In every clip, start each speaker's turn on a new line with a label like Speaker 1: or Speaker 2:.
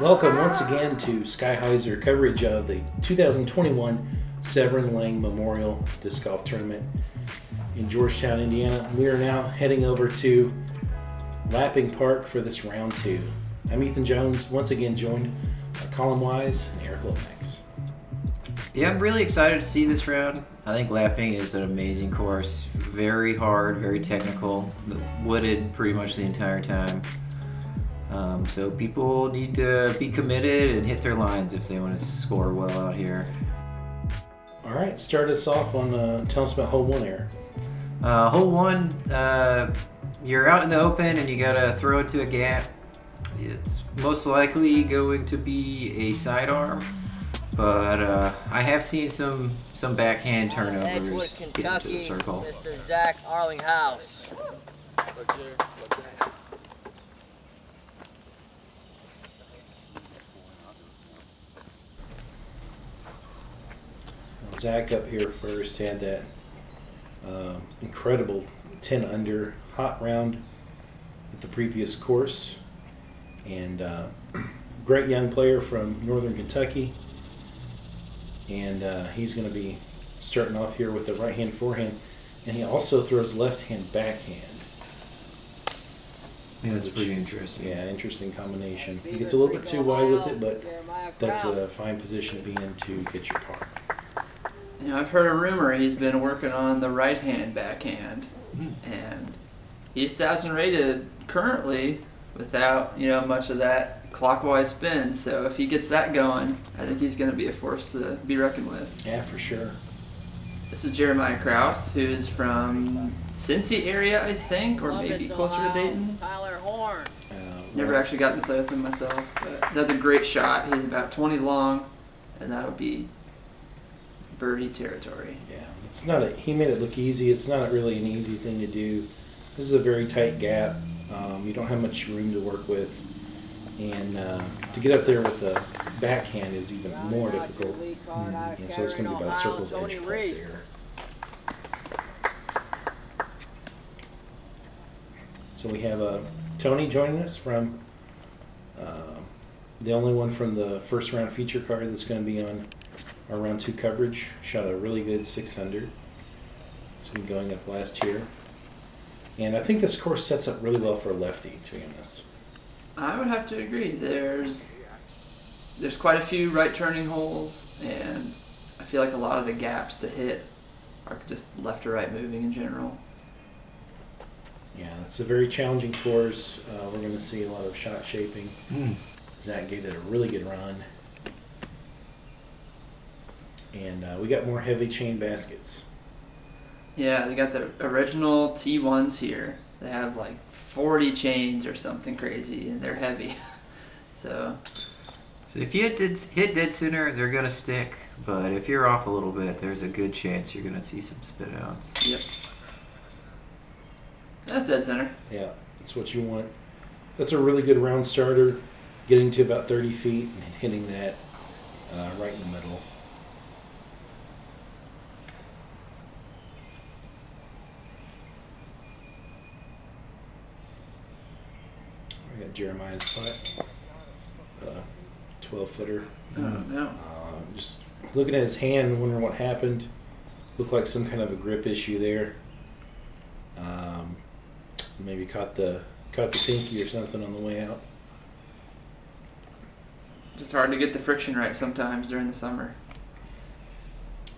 Speaker 1: Welcome once again to Skyheiser coverage of the 2021 Seviren Lang Memorial Disc Golf Tournament in Georgetown, Indiana. We are now heading over to Lapping Park for this round two. I'm Ethan Jones, once again joined by Colin Wise and Lomax.
Speaker 2: Yeah, I'm really excited to see this round. I think Lapping is an amazing course. Very hard, very technical, wooded pretty much the entire time. So people need to be committed and hit their lines if they want to score well out here.
Speaker 1: All right, start us off on tell us about hole one there.
Speaker 2: Hole one, you're out in the open and you gotta throw it to a gap. It's most likely going to be a sidearm, but I have seen some backhand turnovers get into the circle.
Speaker 3: Mr. Zach Arlinghaus.
Speaker 1: Zach up here first had that incredible 10 under hot round at the previous course, and great young player from Northern Kentucky, and he's going to be starting off here with a right hand forehand, and he also throws left hand backhand.
Speaker 2: Yeah, that's pretty interesting.
Speaker 1: Yeah, interesting combination. He gets a little bit too wide with it, but that's a fine position to be in to get your par.
Speaker 4: You know, I've heard a rumor he's been working on the right-hand backhand, and he just hasn't rated currently without, much of that clockwise spin. So if he gets that going, I think he's going to be a force to be reckoned with.
Speaker 1: Yeah, for sure.
Speaker 4: This is Jeremiah Kraus, who's from Cincy area, I think, or maybe closer to Dayton.
Speaker 3: Tyler Horne.
Speaker 4: Never actually gotten to play with him myself, but that's a great shot. He's about 20 long, and that'll be birdie territory.
Speaker 1: Yeah, it's not he made it look easy. It's not really an easy thing to do. This is a very tight gap. You don't have much room to work with, and to get up there with a backhand is even more difficult. And so it's going to be about a circle's edge putt there. So we have Tony joining us from the only one from the first round feature card that's going to be on our round two coverage. Shot a really good 600. It's been going up last year. And I think this course sets up really well for a lefty, to be honest.
Speaker 4: I would have to agree. There's quite a few right turning holes, and I feel like a lot of the gaps to hit are just left to right moving in general.
Speaker 1: Yeah, it's a very challenging course. We're going to see a lot of shot shaping. Zach gave it a really good run. And we got more heavy chain baskets.
Speaker 4: Yeah, they got the original T1s here. They have like 40 chains or something crazy, and they're heavy. So
Speaker 2: If you hit dead center, they're going to stick. But if you're off a little bit, there's a good chance you're going to see some spin outs.
Speaker 4: Yep. That's dead center.
Speaker 1: Yeah, that's what you want. That's a really good round starter, getting to about 30 feet and hitting that right in the middle. We got Jeremiah's putt, 12-footer.
Speaker 4: Oh, no.
Speaker 1: Just looking at his hand, wondering what happened. Looked like some kind of a grip issue there. Maybe caught the pinky or something on the way out.
Speaker 4: Just hard to get the friction right sometimes during the summer.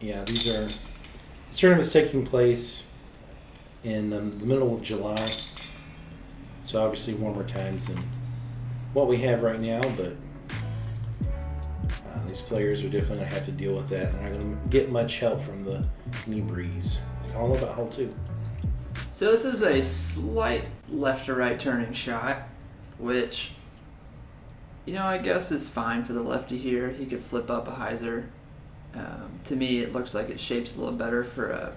Speaker 1: Yeah, this tournament's taking place in the middle of July, so obviously warmer times than what we have right now, but these players are definitely going to have to deal with that. They're not going to get much help from the knee breeze. All about hole two.
Speaker 4: So this is a slight left to right turning shot, which, I guess is fine for the lefty here. He could flip up a hyzer. To me, it looks like it shapes a little better for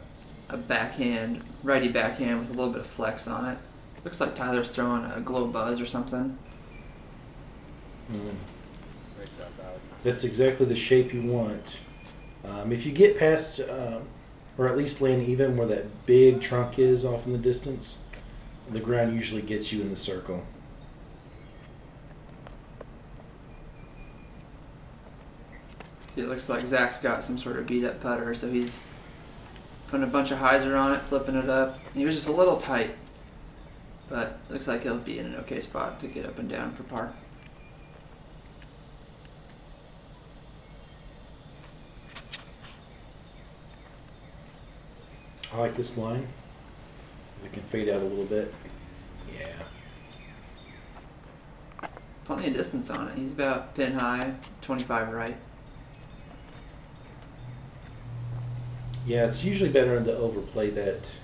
Speaker 4: a backhand, righty backhand with a little bit of flex on it. Looks like Tyler's throwing a glow buzz or something.
Speaker 1: That's exactly the shape you want. If you get past, or at least land even where that big trunk is off in the distance, the ground usually gets you in the circle.
Speaker 4: It looks like Zach's got some sort of beat up putter, so he's putting a bunch of hyzer on it, flipping it up. He was just a little tight, but looks like he'll be in an okay spot to get up and down for par.
Speaker 1: I like this line. It can fade out a little bit. Yeah.
Speaker 4: Plenty of distance on it. He's about pin high, 25 right.
Speaker 1: Yeah, it's usually better to overplay that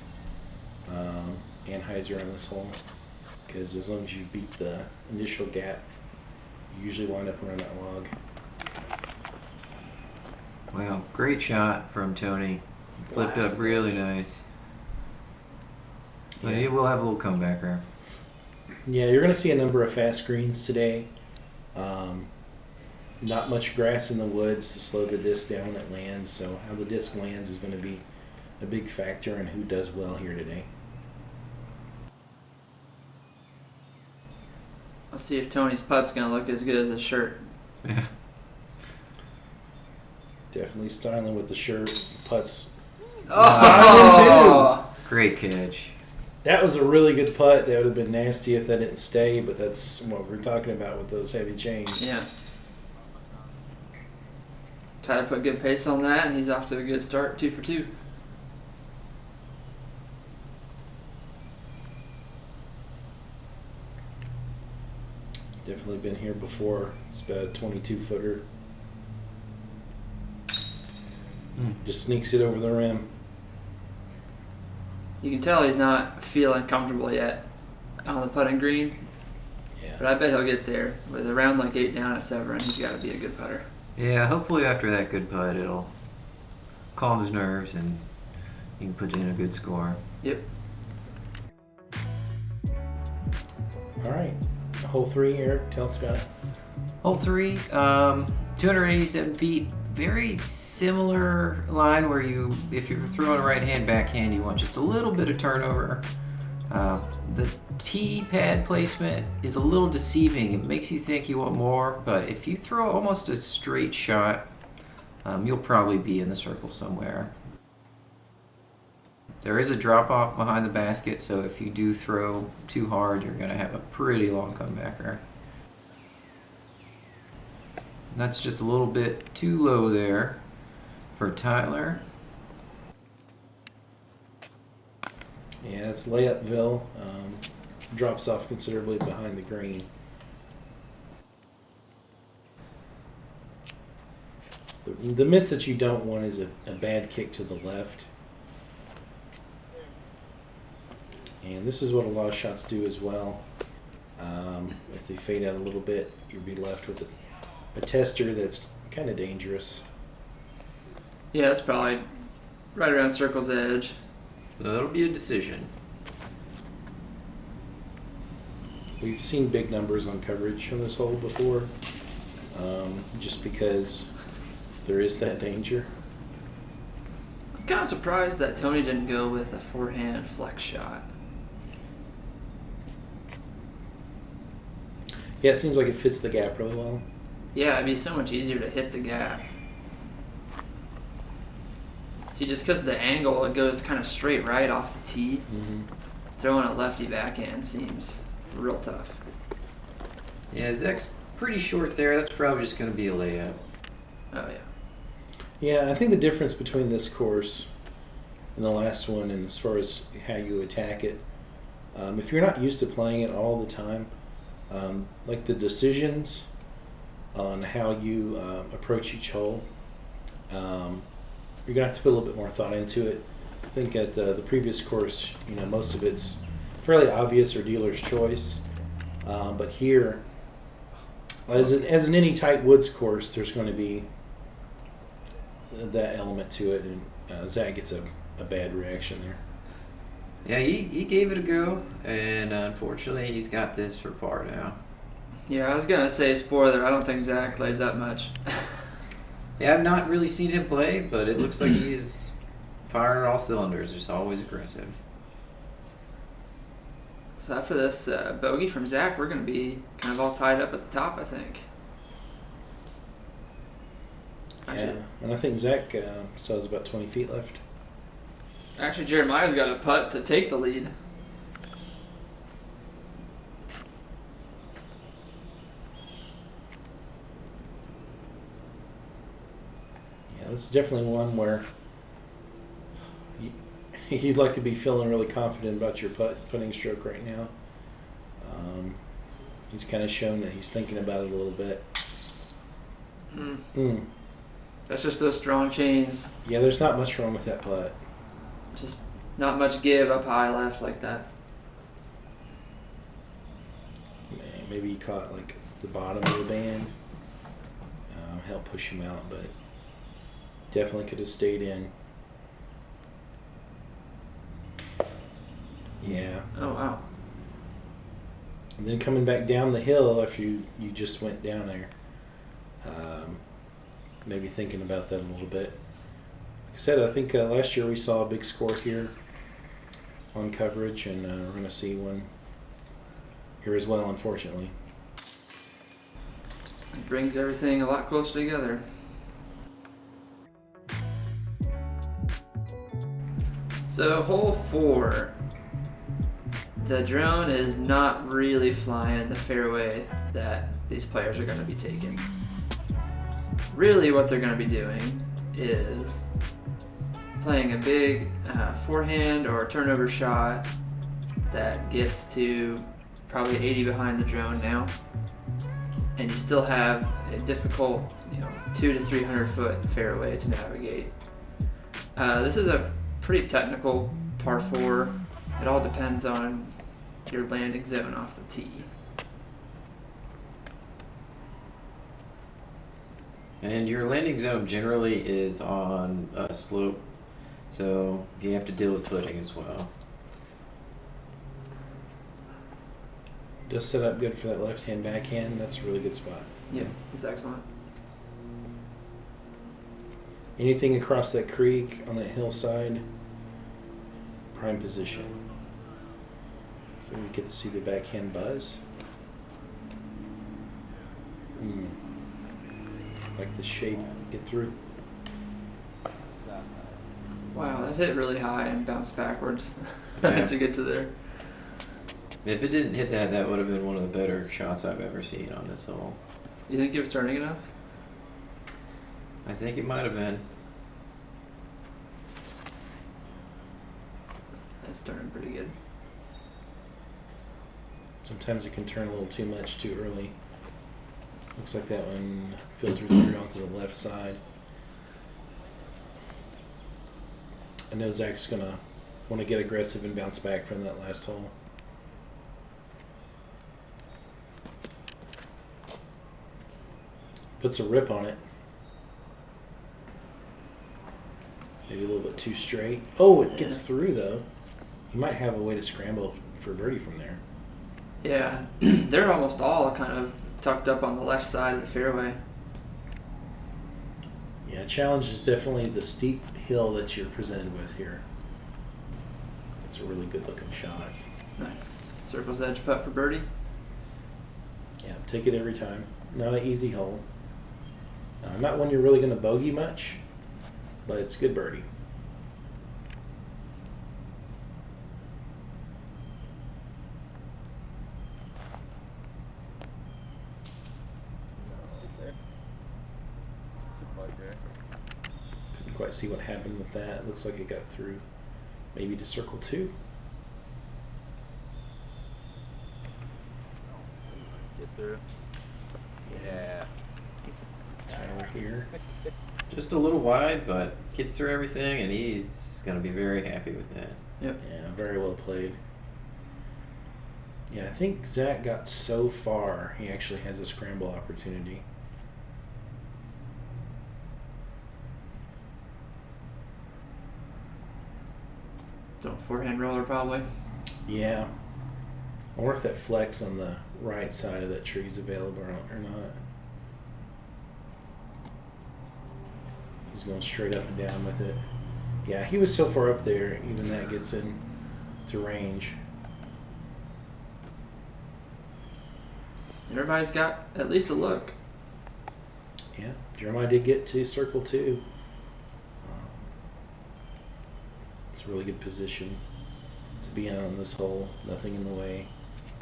Speaker 1: Anheuser on this hole, because as long as you beat the initial gap, you usually wind up around that log.
Speaker 2: Wow, great shot from Tony. Flipped up really nice. But he will have a little comeback there.
Speaker 1: Yeah, you're going to see a number of fast greens today. Not much grass in the woods to slow the disc down when it lands, so how the disc lands is going to be a big factor in who does well here today.
Speaker 4: I'll see if Tony's putt's going to look as good as his shirt.
Speaker 2: Yeah.
Speaker 1: Definitely styling with the shirt. Putts
Speaker 4: Oh!
Speaker 2: Great catch.
Speaker 1: That was a really good putt. That would have been nasty if that didn't stay, but that's what we're talking about with those heavy chains.
Speaker 4: Yeah. Tyler put good pace on that, and he's off to a good start, 2 for 2.
Speaker 1: Definitely been here before. It's about a 22-footer. Just sneaks it over the rim.
Speaker 4: You can tell he's not feeling comfortable yet on the putting green,
Speaker 1: Yeah.
Speaker 4: but I bet he'll get there. With a round like 8 down at Seviren, he's got to be a good putter.
Speaker 2: Yeah, hopefully after that good putt, it'll calm his nerves and he can put in a good score.
Speaker 4: Yep.
Speaker 1: All right. Hole 3, Eric. Tell Scott.
Speaker 2: Hole 3, 287 feet. Very similar line where if you're throwing a right-hand backhand, you want just a little bit of turnover. The tee pad placement is a little deceiving. It makes you think you want more, but if you throw almost a straight shot, you'll probably be in the circle somewhere. There is a drop-off behind the basket, so if you do throw too hard, you're going to have a pretty long comebacker. That's just a little bit too low there for Tyler.
Speaker 1: Yeah, it's Layupville. Drops off considerably behind the green. The miss that you don't want is a bad kick to the left. And this is what a lot of shots do as well. If they fade out a little bit, you'll be left with a tester that's kind of dangerous.
Speaker 4: Yeah, that's probably right around circle's edge.
Speaker 2: So that'll be a decision.
Speaker 1: We've seen big numbers on coverage on this hole before, just because there is that danger.
Speaker 4: I'm kind of surprised that Tony didn't go with a forehand flex shot.
Speaker 1: Yeah, it seems like it fits the gap really well.
Speaker 4: Yeah, it'd be so much easier to hit the gap. See, just because of the angle, it goes kind of straight right off the tee.
Speaker 1: Mm-hmm.
Speaker 4: Throwing a lefty backhand seems real tough.
Speaker 2: Yeah, Zach's pretty short there. That's probably just going to be a layup.
Speaker 4: Oh, yeah.
Speaker 1: Yeah, I think the difference between this course and the last one, and as far as how you attack it, if you're not used to playing it all the time, like the decisions on how you approach each hole, you're gonna have to put a little bit more thought into it. I think at the previous course, most of it's fairly obvious or dealer's choice, but here, as in any tight woods course, there's going to be that element to it, and Zach gets a bad reaction there.
Speaker 2: Yeah, he gave it a go, and unfortunately, he's got this for par now.
Speaker 4: Yeah, I was going to say, spoiler, I don't think Zach plays that much.
Speaker 2: Yeah, I've not really seen him play, but it looks like he's firing on all cylinders. Just always aggressive.
Speaker 4: So after this bogey from Zach, we're going to be kind of all tied up at the top, I think.
Speaker 1: Yeah, and I think Zach still has about 20 feet left.
Speaker 4: Actually, Jeremiah's got a putt to take the lead.
Speaker 1: Yeah, this is definitely one where you'd like to be feeling really confident about your putting stroke right now. He's kind of shown that he's thinking about it a little bit.
Speaker 4: That's just those strong chains.
Speaker 1: Yeah, there's not much wrong with that putt.
Speaker 4: Just not much give up high left like that.
Speaker 1: Maybe he caught like the bottom of the band. Helped push him out, but definitely could have stayed in. Yeah.
Speaker 4: Oh, wow.
Speaker 1: And then coming back down the hill after you just went down there. Maybe thinking about that a little bit. Like I said, I think last year we saw a big score here on coverage, and we're going to see one here as well, unfortunately.
Speaker 4: It brings everything a lot closer together. So, hole 4. The drone is not really flying the fairway that these players are going to be taking. Really what they're going to be doing is playing a big forehand or turnover shot that gets to probably 80 behind the drone now, and you still have a difficult 200 to 300 foot fairway to navigate. This is a pretty technical par 4. It all depends on your landing zone off the tee.
Speaker 2: And your landing zone generally is on a slope, so you have to deal with footing as well.
Speaker 1: Does set up good for that left-hand backhand. That's a really good spot.
Speaker 4: Yeah, it's excellent.
Speaker 1: Anything across that creek on that hillside, prime position. So we get to see the backhand buzz. Like the shape get through.
Speaker 4: Wow, that hit really high and bounced backwards
Speaker 2: Yeah.
Speaker 4: to get to there.
Speaker 2: If it didn't hit that, that would have been one of the better shots I've ever seen on this hole.
Speaker 4: You think it was turning enough?
Speaker 2: I think it might have been.
Speaker 4: That's turning pretty good.
Speaker 1: Sometimes it can turn a little too much too early. Looks like that one filtered through onto the left side. I know Zach's going to want to get aggressive and bounce back from that last hole. Puts a rip on it. Maybe a little bit too straight. Oh, it gets through though. He might have a way to scramble for birdie from there.
Speaker 4: Yeah, they're almost all kind of tucked up on the left side of the fairway.
Speaker 1: Yeah, challenge is definitely the steep hill that you're presented with here. It's a really good looking shot.
Speaker 4: Nice. Circle's edge putt for birdie.
Speaker 1: Yeah, take it every time. Not an easy hole. Not one you're really going to bogey much, but it's good birdie. Couldn't quite see what happened with that. It looks like it got through maybe to circle 2.
Speaker 3: Get through. Yeah.
Speaker 1: Tyler here.
Speaker 2: Just a little wide, but gets through everything, and he's going to be very happy with that.
Speaker 4: Yep.
Speaker 1: Yeah, very well played. Yeah, I think Zach got so far, he actually has a scramble opportunity.
Speaker 4: So forehand roller probably.
Speaker 1: Yeah. I wonder if that flex on the right side of that tree is available or not. He's going straight up and down with it. Yeah, he was so far up there, even that gets in to range.
Speaker 4: Everybody's got at least a look.
Speaker 1: Yeah, Jeremiah did get to circle 2. It's a really good position to be on this hole. Nothing in the way,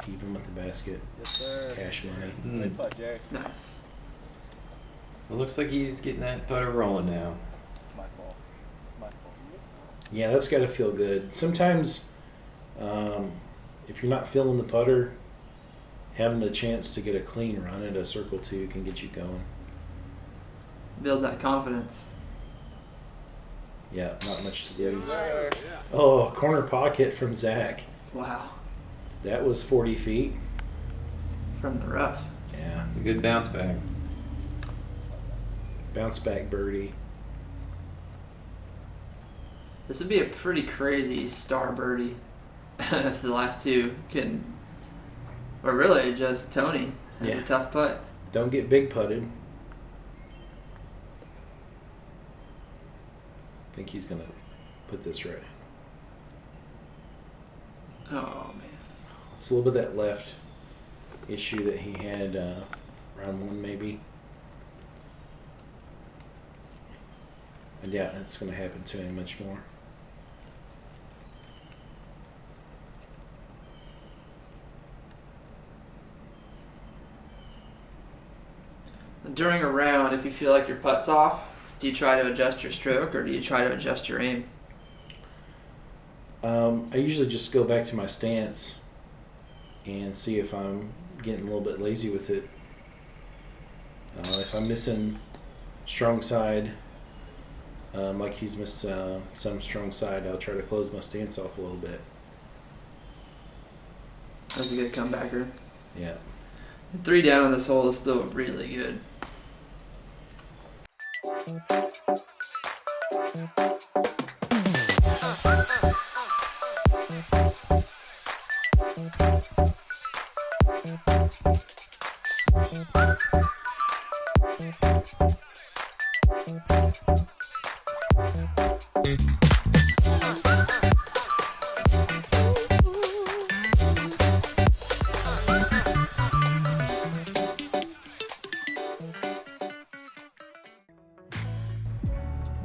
Speaker 1: even with the basket.
Speaker 3: Yes, sir.
Speaker 1: Cash money.
Speaker 3: Great putt, Jerry.
Speaker 4: Nice.
Speaker 2: It looks like he's getting that putter rolling now.
Speaker 3: My fault. My fault.
Speaker 1: Yeah, that's got to feel good. Sometimes, if you're not feeling the putter, having a chance to get a clean run at a circle 2 can get you going.
Speaker 4: Build that confidence.
Speaker 1: Yeah, not much to lose.
Speaker 3: Sir.
Speaker 1: Oh, corner pocket from Zach.
Speaker 4: Wow.
Speaker 1: That was 40 feet.
Speaker 4: From the rough.
Speaker 1: Yeah,
Speaker 2: It's a good bounce back.
Speaker 1: bounce back birdie.
Speaker 4: This would be a pretty crazy star birdie if the last 2 can, or really just Tony has
Speaker 1: Yeah.
Speaker 4: a tough putt.
Speaker 1: Don't get big putted. I think he's going to put this right in.
Speaker 4: Oh man.
Speaker 1: It's a little bit of that left issue that he had round 1 maybe. And yeah, it's going to happen to him much more.
Speaker 4: During a round, if you feel like your putt's off, do you try to adjust your stroke or do you try to adjust your aim?
Speaker 1: I usually just go back to my stance and see if I'm getting a little bit lazy with it. If I'm missing strong side, like he's missed some strong side, I'll try to close my stance off a little bit.
Speaker 4: That's a good comebacker.
Speaker 1: Yeah.
Speaker 4: 3 down on this hole is still really good.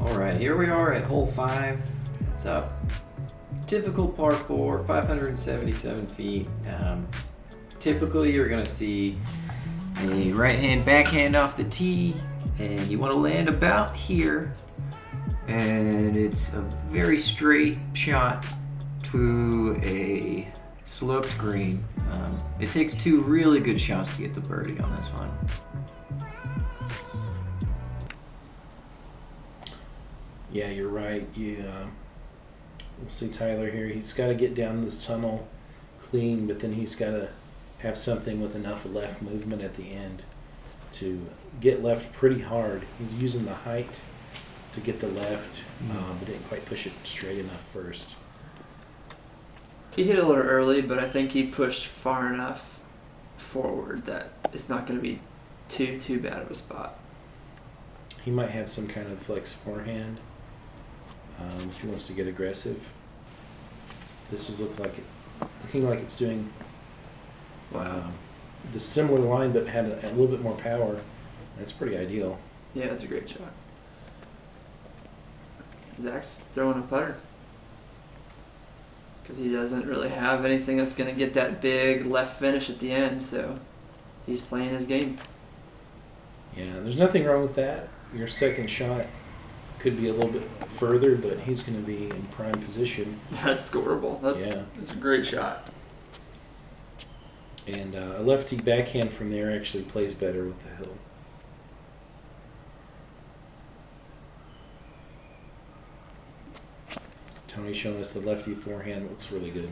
Speaker 2: Alright, here we are at hole 5. It's a difficult par 4, 577 feet. Typically you're going to see a right hand backhand off the tee, and you want to land about here. And it's a very straight shot to a sloped green. It takes 2 really good shots to get the birdie on this one.
Speaker 1: Yeah, you're right. We'll see Tyler here. He's got to get down this tunnel clean, but then he's got to have something with enough left movement at the end to get left pretty hard. He's using the height to get the left, but didn't quite push it straight enough first.
Speaker 4: He hit a little early, but I think he pushed far enough forward that it's not going to be too bad of a spot.
Speaker 1: He might have some kind of flex forehand if he wants to get aggressive. This is looking like it's doing the similar line, but had a little bit more power. That's pretty ideal.
Speaker 4: Yeah, it's a great shot. Zach's throwing a putter because he doesn't really have anything that's going to get that big left finish at the end, so he's playing his game.
Speaker 1: Yeah, there's nothing wrong with that. Your second shot could be a little bit further, but he's going to be in prime position.
Speaker 4: That's scoreable. That's a great shot.
Speaker 1: And a lefty backhand from there actually plays better with the hill. Tony's showing us the lefty forehand. Looks really good.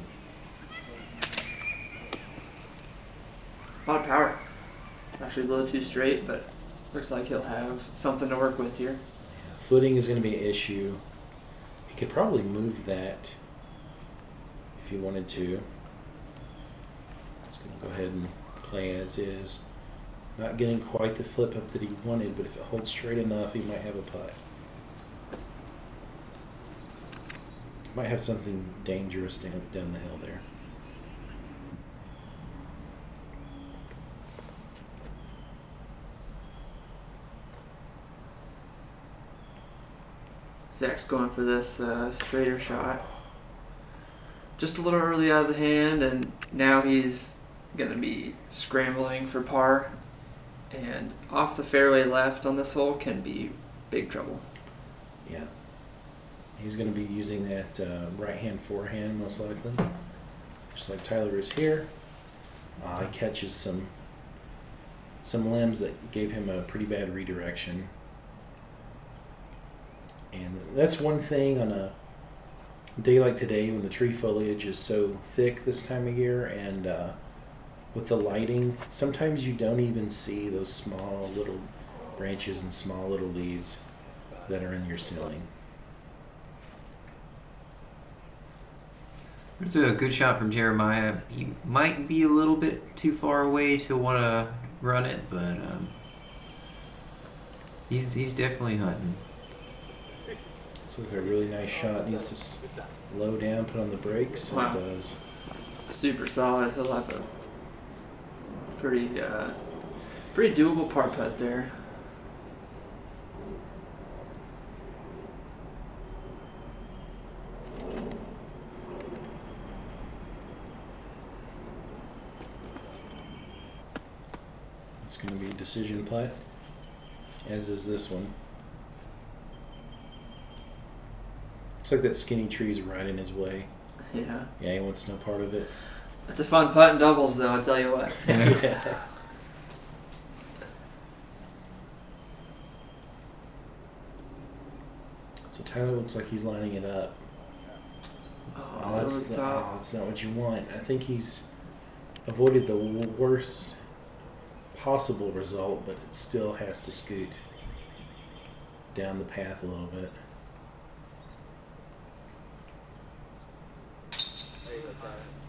Speaker 4: A lot of power. Actually a little too straight, but looks like he'll have something to work with here.
Speaker 1: Yeah, footing is going to be an issue. He could probably move that if he wanted to. He's going to go ahead and play as is. Not getting quite the flip up that he wanted, but if it holds straight enough, he might have a putt. Might have something dangerous down the hill there.
Speaker 4: Zach's going for this straighter shot. Just a little early out of the hand, and now he's going to be scrambling for par. And off the fairway left on this hole can be big trouble.
Speaker 1: Yeah. He's going to be using that right-hand forehand most likely. Just like Tyler is here. He catches some limbs that gave him a pretty bad redirection. And that's one thing on a day like today when the tree foliage is so thick this time of year, and with the lighting, sometimes you don't even see those small little branches and small little leaves that are in your ceiling.
Speaker 2: It's a good shot from Jeremiah. He might be a little bit too far away to want to run it, but he's definitely hunting.
Speaker 1: So a really nice shot. Needs to slow down, put on the brakes, and
Speaker 4: Wow.
Speaker 1: it does.
Speaker 4: Super solid. He'll have a pretty doable par putt there.
Speaker 1: It's going to be a decision putt, as is this one. Looks like that skinny tree's right in his way.
Speaker 4: Yeah.
Speaker 1: Yeah, he wants no part of it.
Speaker 4: That's a fun putt in doubles, though, I'll tell you what.
Speaker 1: Yeah. So Tyler looks like he's lining it up.
Speaker 4: Oh,
Speaker 1: That's
Speaker 4: over the top.
Speaker 1: that's not what you want. I think he's avoided the worst possible result, but it still has to scoot down the path a little bit.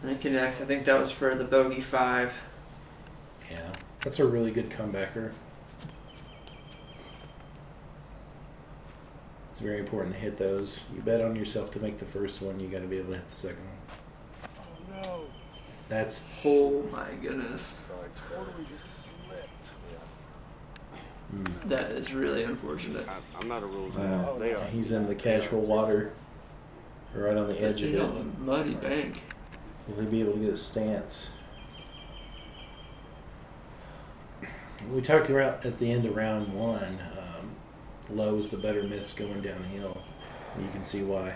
Speaker 4: And it connects. I think that was for the bogey 5.
Speaker 1: Yeah, that's a really good comebacker. It's very important to hit those. You bet on yourself to make the first one. You got to be able to hit the second one.
Speaker 3: Oh no.
Speaker 1: That's
Speaker 4: Oh my goodness.
Speaker 3: So I totally just slipped.
Speaker 4: That is really unfortunate.
Speaker 3: I'm not a rules
Speaker 2: Wow.
Speaker 3: man. They are.
Speaker 1: he's in the casual water, right on the edge of
Speaker 4: He's
Speaker 1: it.
Speaker 4: on the muddy bank.
Speaker 1: Will he be able to get a stance? We talked about at the end of round 1. Low is the better miss going downhill. You can see why.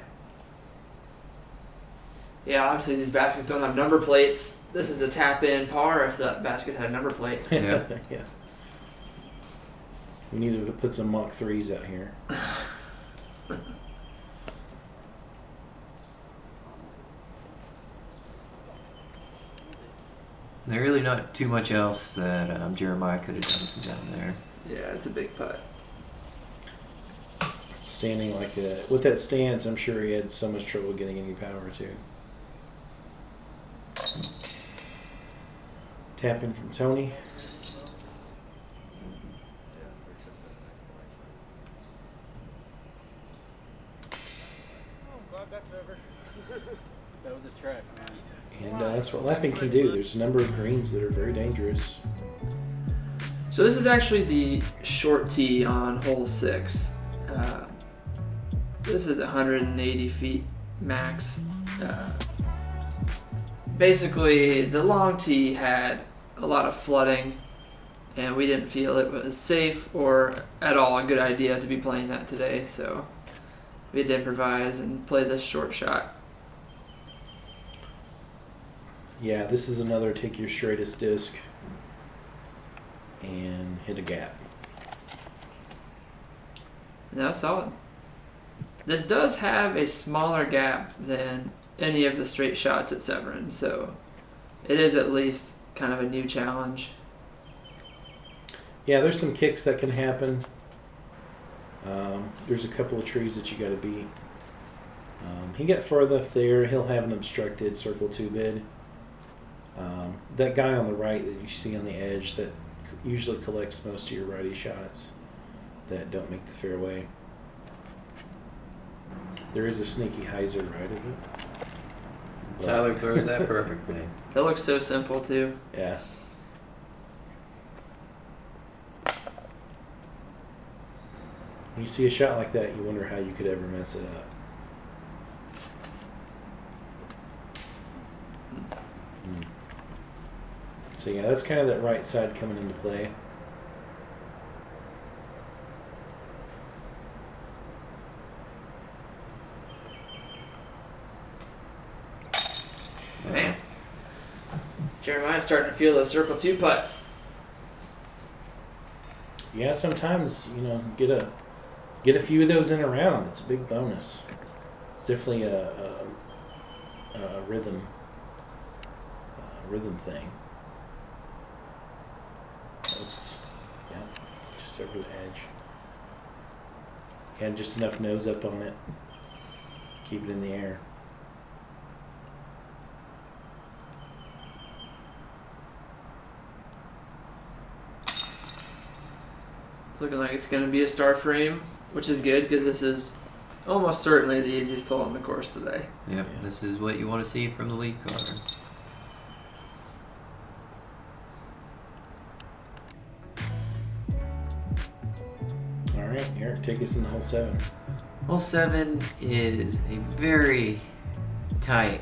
Speaker 4: Yeah, obviously these baskets don't have number plates. This is a tap-in par if that basket had a number plate.
Speaker 2: Yeah.
Speaker 1: Yeah. We needed to put some Mach 3s out here.
Speaker 2: There's really not too much else that Jeremiah could have done from down there.
Speaker 4: Yeah, it's a big putt.
Speaker 1: Standing like that. With that stance, I'm sure he had so much trouble getting any power too. Tap in from Tony.
Speaker 3: I'm glad that's over. That was a track, man.
Speaker 1: And that's what lapping can do. There's a number of greens that are very dangerous.
Speaker 4: So this is actually the short tee on hole 6. This is 180 feet max. Basically, the long tee had a lot of flooding, and we didn't feel it was safe or at all a good idea to be playing that today, so we had to improvise and play this short shot.
Speaker 1: Yeah, this is another take your straightest disc and hit a gap.
Speaker 4: And that's solid. This does have a smaller gap than any of the straight shots at Seviren, so it is at least kind of a new challenge.
Speaker 1: Yeah, there's some kicks that can happen. There's a couple of trees that you got to beat. He got further up there. He'll have an obstructed circle 2 bid. That guy on the right that you see on the edge that usually collects most of your righty shots that don't make the fairway. There is a sneaky hyzer right of it. But-
Speaker 2: Tyler throws that perfectly.
Speaker 4: That looks so simple too.
Speaker 1: Yeah. When you see a shot like that, you wonder how you could ever mess it up. So yeah, that's kind of that right side coming into play.
Speaker 4: Man. Jeremiah's starting to feel those circle 2 putts.
Speaker 1: Yeah, sometimes, get a few of those in a round. It's a big bonus. It's definitely a rhythm thing. Oops. Yeah, just over the edge. Had just enough nose up on it. Keep it in the air.
Speaker 4: It's looking like it's going to be a star frame, which is good because this is almost certainly the easiest hole on the course today.
Speaker 2: Yep,
Speaker 1: Yeah.
Speaker 2: This is what you want to see from the lead card.
Speaker 1: All right, Eric, take us in hole 7.
Speaker 2: Hole 7 is a very tight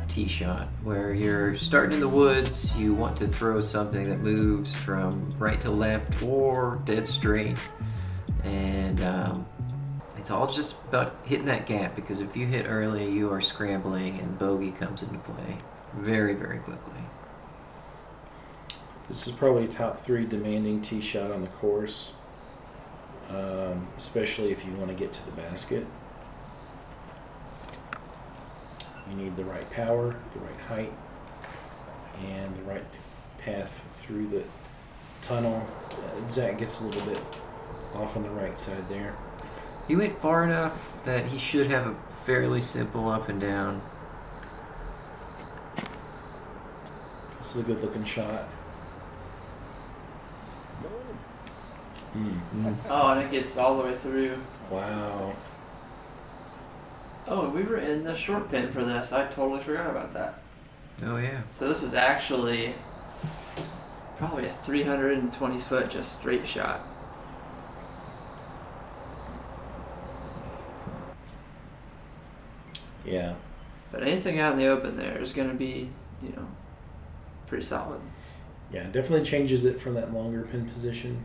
Speaker 2: tee shot where you're starting in the woods. You want to throw something that moves from right to left or dead straight, and it's all just about hitting that gap, because if you hit early, you are scrambling and bogey comes into play very, very quickly.
Speaker 1: This is probably a top 3 demanding tee shot on the course, especially if you want to get to the basket. You need the right power, the right height, and the right path through the tunnel. Zach gets a little bit off on the right side there.
Speaker 2: He went far enough that he should have a fairly simple up and down.
Speaker 1: This is a good looking shot.
Speaker 4: Oh, and it gets all the way through.
Speaker 1: Wow.
Speaker 4: Oh, and we were in the short pin for this. I totally forgot about that.
Speaker 2: Oh yeah.
Speaker 4: So this was actually probably a 320 foot just straight shot.
Speaker 1: Yeah.
Speaker 4: But anything out in the open there is going to be, pretty solid.
Speaker 1: Yeah, it definitely changes it from that longer pin position.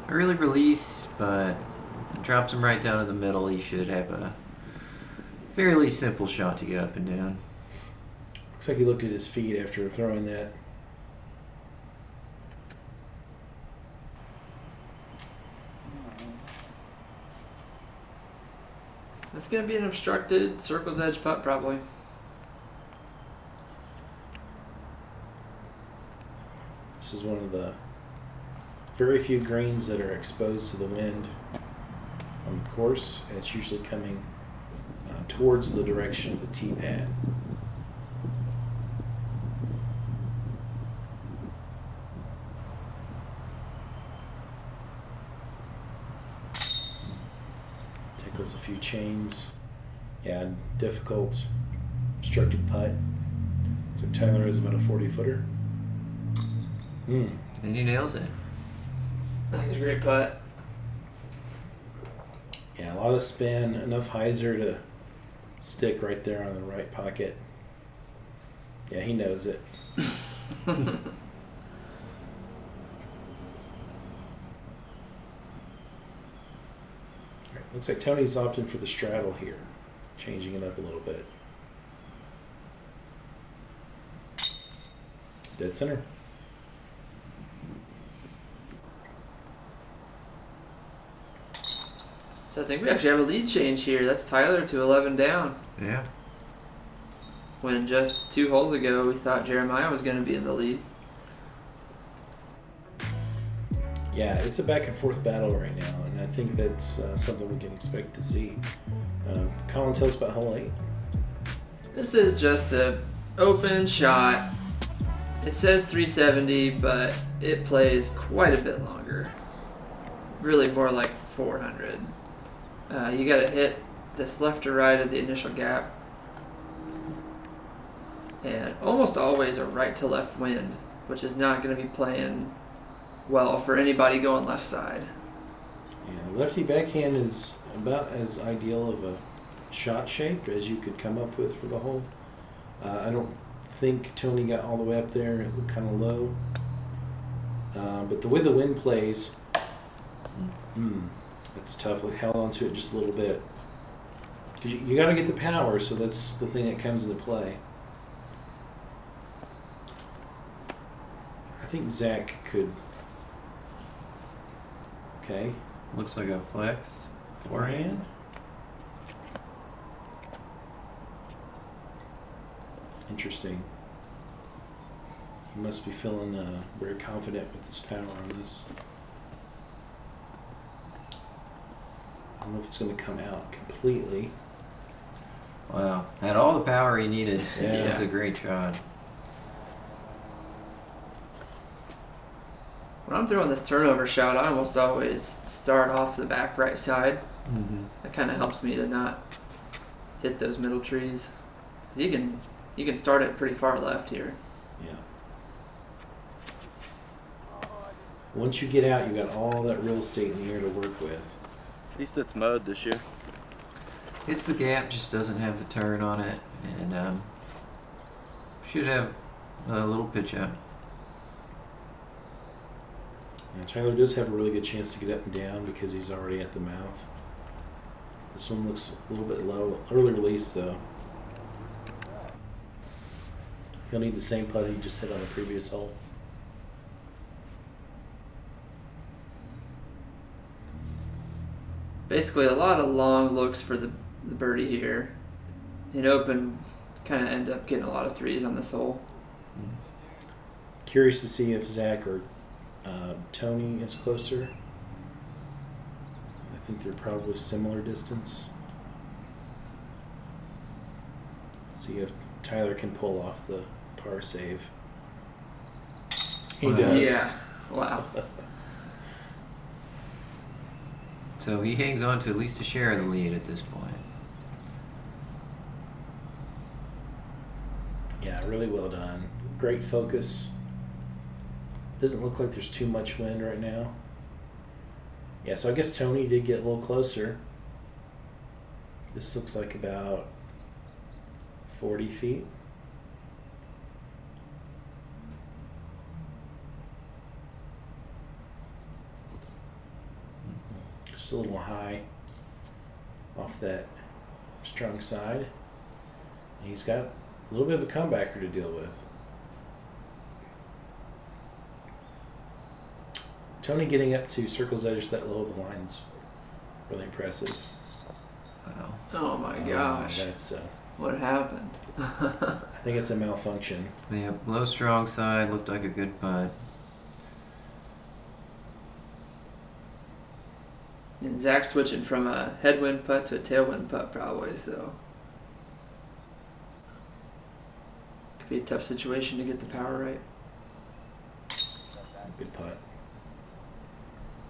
Speaker 2: Early release, but drops him right down in the middle. He should have a fairly simple shot to get up and down.
Speaker 1: Looks like he looked at his feet after throwing that.
Speaker 4: That's going to be an obstructed circle's edge putt probably.
Speaker 1: This is one of the very few greens that are exposed to the wind on the course, and it's usually coming towards the direction of the tee pad. Tickles a few chains. Yeah, difficult obstructed putt. So Tyler is about a 40-footer.
Speaker 2: And he nails it.
Speaker 4: That's a great putt.
Speaker 1: Yeah, a lot of spin, enough hyzer to stick right there on the right pocket. Yeah, he knows it. All right, looks like Tony's opting for the straddle here, changing it up a little bit. Dead center.
Speaker 4: So I think we actually have a lead change here. That's Tyler to 11 down.
Speaker 2: Yeah.
Speaker 4: When just 2 holes ago we thought Jeremiah was going to be in the lead.
Speaker 1: Yeah, it's a back and forth battle right now, and I think that's something we can expect to see. Colin, tell us about hole 8.
Speaker 4: This is just a open shot. It says 370, but it plays quite a bit longer. Really more like 400. You got to hit this left to right of the initial gap, and almost always a right to left wind, which is not going to be playing well for anybody going left side.
Speaker 1: Yeah, lefty backhand is about as ideal of a shot shape as you could come up with for the hole. I don't think Tony got all the way up there. It looked kind of low. But the way the wind plays, it's tough. Like, held onto it just a little bit. Because you got to get the power, so that's the thing that comes into play. I think Zach could. Okay.
Speaker 2: Looks like a flex. Forehand.
Speaker 1: Interesting. He must be feeling very confident with his power on this. I don't know if it's going to come out completely.
Speaker 2: Wow. Had all the power he needed.
Speaker 1: Yeah.
Speaker 2: That's a great shot.
Speaker 4: When I'm throwing this turnover shot, I almost always start off the back right side.
Speaker 1: Mm-hmm.
Speaker 4: That kind of helps me to not hit those middle trees. You can start it pretty far left here.
Speaker 1: Yeah. Once you get out, you got all that real estate in the air to work with.
Speaker 5: At least it's mud this year.
Speaker 2: Hits the gap, just doesn't have the turn on it, and should have a little pitch up.
Speaker 1: Yeah, Tyler does have a really good chance to get up and down because he's already at the mouth. This one looks a little bit low. Early release, though. He'll need the same putt he just hit on the previous hole.
Speaker 4: Basically, a lot of long looks for the birdie here. In open, kind of end up getting a lot of threes on this hole.
Speaker 1: Curious to see if Zach or Tony is closer. I think they're probably similar distance. See if Tyler can pull off the par save. He
Speaker 2: Wow.
Speaker 1: does.
Speaker 4: Yeah. Wow.
Speaker 2: So he hangs on to at least a share of the lead at this point.
Speaker 1: Yeah, really well done. Great focus. Doesn't look like there's too much wind right now. Yeah, so I guess Tony did get a little closer. This looks like about 40 feet. Just a little high off that strong side. And he's got a little bit of a comebacker to deal with. Tony getting up to circle's edge that low of the line's really impressive.
Speaker 2: Wow.
Speaker 4: Oh my gosh.
Speaker 1: That's
Speaker 4: What happened?
Speaker 1: I think it's a malfunction.
Speaker 2: Yeah, low strong side, looked like a good putt.
Speaker 4: And Zach switching from a headwind putt to a tailwind putt probably, so. Could be a tough situation to get the power right.
Speaker 1: Good putt.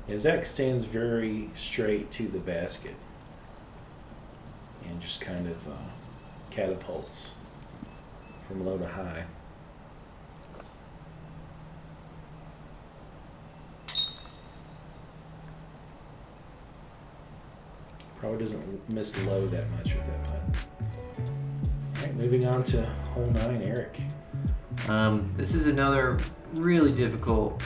Speaker 1: Yeah, Zach stands very straight to the basket and just kind of catapults from low to high. Probably doesn't miss low that much with that putt. All right, moving on to hole 9, Eric.
Speaker 2: This is another really difficult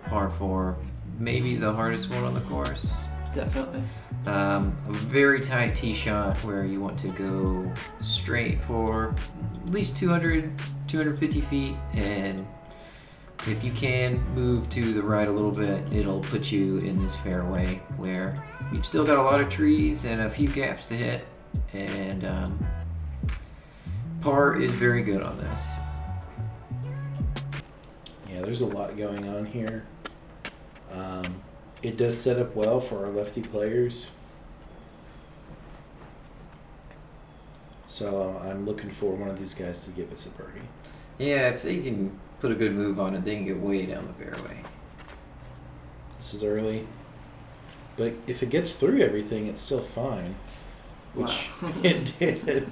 Speaker 2: par 4. Maybe the hardest one on the course.
Speaker 4: Definitely.
Speaker 2: A very tight tee shot where you want to go straight for at least 200, 250 feet, and if you can move to the right a little bit, it'll put you in this fairway where you've still got a lot of trees and a few gaps to hit, and par is very good on this.
Speaker 1: Yeah, there's a lot going on here. It does set up well for our lefty players. So I'm looking for one of these guys to give us a birdie.
Speaker 2: Yeah, if they can put a good move on it, they can get way down the fairway.
Speaker 1: This is early. But if it gets through everything, it's still fine. which
Speaker 4: Wow.
Speaker 1: it did.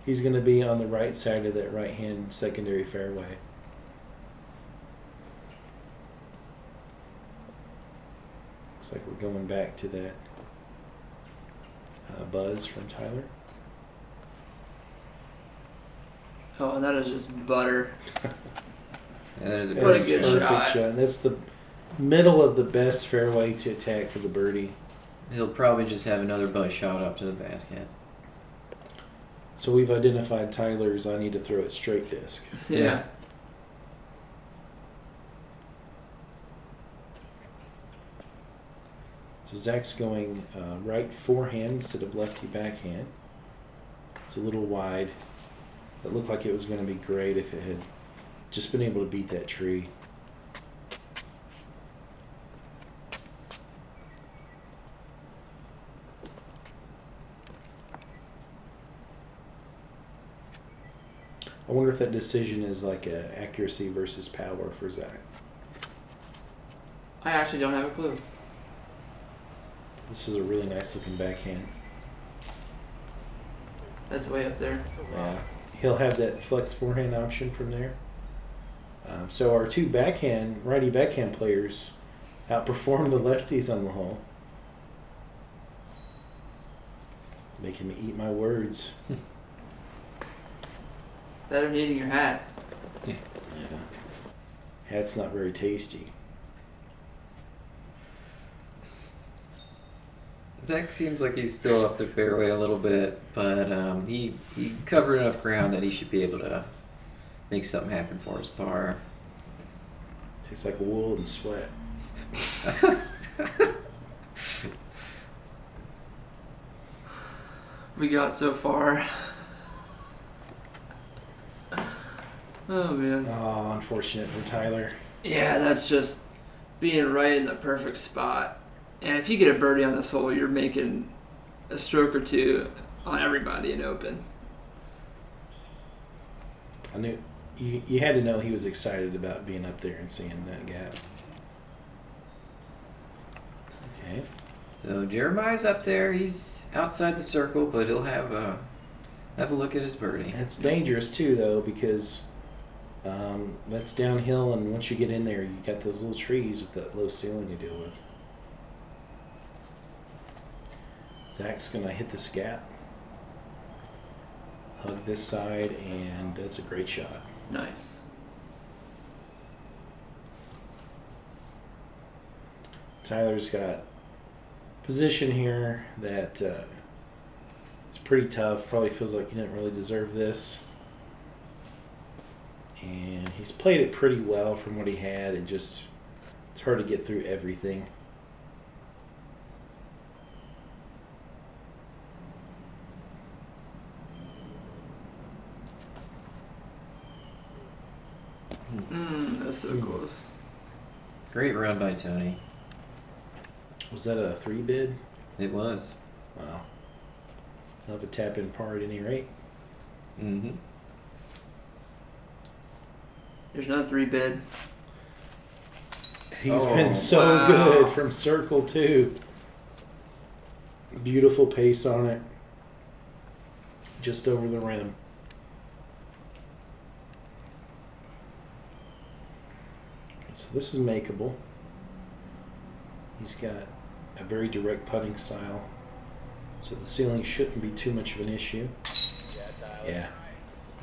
Speaker 1: He's going to be on the right side of that right-hand secondary fairway. Looks like we're going back to that buzz from Tyler.
Speaker 4: Oh, and that is just butter.
Speaker 2: Yeah, that is a
Speaker 4: What a
Speaker 1: That's
Speaker 4: good
Speaker 1: perfect
Speaker 4: shot.
Speaker 1: And that's the middle of the best fairway to attack for the birdie.
Speaker 2: He'll probably just have another buzz shot up to the basket.
Speaker 1: So we've identified Tyler's I need to throw it straight disc.
Speaker 4: Yeah.
Speaker 1: So Zach's going right forehand instead of lefty backhand. It's a little wide. It looked like it was going to be great if it had just been able to beat that tree. I wonder if that decision is like a accuracy versus power for Zach.
Speaker 4: I actually don't have a clue.
Speaker 1: This is a really nice looking backhand.
Speaker 4: That's way up there.
Speaker 1: Yeah, he'll have that flex forehand option from there. So our two righty backhand players outperform the lefties on the hole. Making me eat my words.
Speaker 4: Better than eating your hat.
Speaker 1: Yeah. Hat's not very tasty.
Speaker 2: Zach seems like he's still off the fairway a little bit, but he covered enough ground that he should be able to make something happen for his par.
Speaker 1: Tastes like wool and sweat.
Speaker 4: We got so far. Oh, man.
Speaker 1: Oh, unfortunate for Tyler.
Speaker 4: Yeah, that's just being right in the perfect spot. And if you get a birdie on this hole, you're making a stroke or two on everybody in open.
Speaker 1: I knew you had to know he was excited about being up there and seeing that gap. Okay.
Speaker 2: So Jeremiah's up there. He's outside the circle, but he'll have a look at his birdie.
Speaker 1: It's dangerous too, though, because that's downhill, and once you get in there, you got those little trees with that low ceiling to deal with. Zach's gonna hit this gap, hug this side, and that's a great shot.
Speaker 4: Nice.
Speaker 1: Tyler's got position here that it's pretty tough. Probably feels like he didn't really deserve this. And he's played it pretty well from what he had. It's hard to get through everything.
Speaker 4: That's so close.
Speaker 2: Great run by Tony.
Speaker 1: Was that a 3 bid?
Speaker 2: It was.
Speaker 1: Wow. Love a tap in par at any rate.
Speaker 2: Mm-hmm.
Speaker 4: There's another 3 bid.
Speaker 1: He's
Speaker 2: Oh,
Speaker 1: been so
Speaker 4: wow.
Speaker 1: good from circle 2. Beautiful pace on it. Just over the rim. So this is makeable. He's got a very direct putting style, so the ceiling shouldn't be too much of an issue. Yeah,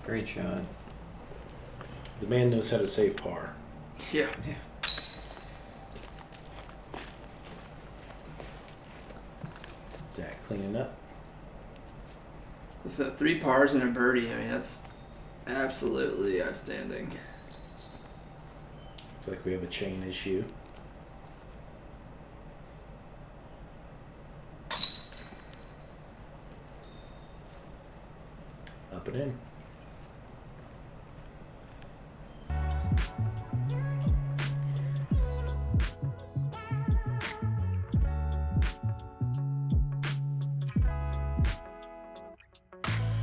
Speaker 2: Great shot.
Speaker 1: the man knows how to save par.
Speaker 4: Yeah.
Speaker 1: Zach cleaning up.
Speaker 4: It's 3 pars and a birdie. I mean, that's absolutely outstanding.
Speaker 1: Looks like we have a chain issue. Up and in.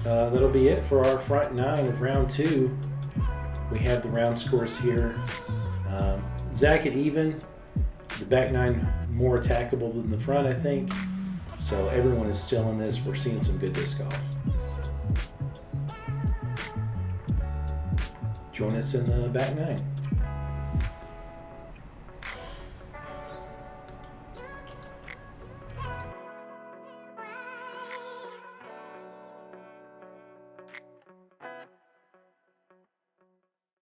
Speaker 1: That'll be it for our front 9 of round 2. We have the round scores here. Zach at even. The back 9 more attackable than the front, I think. So everyone is still in this. We're seeing some good disc golf. Join us in the back nine.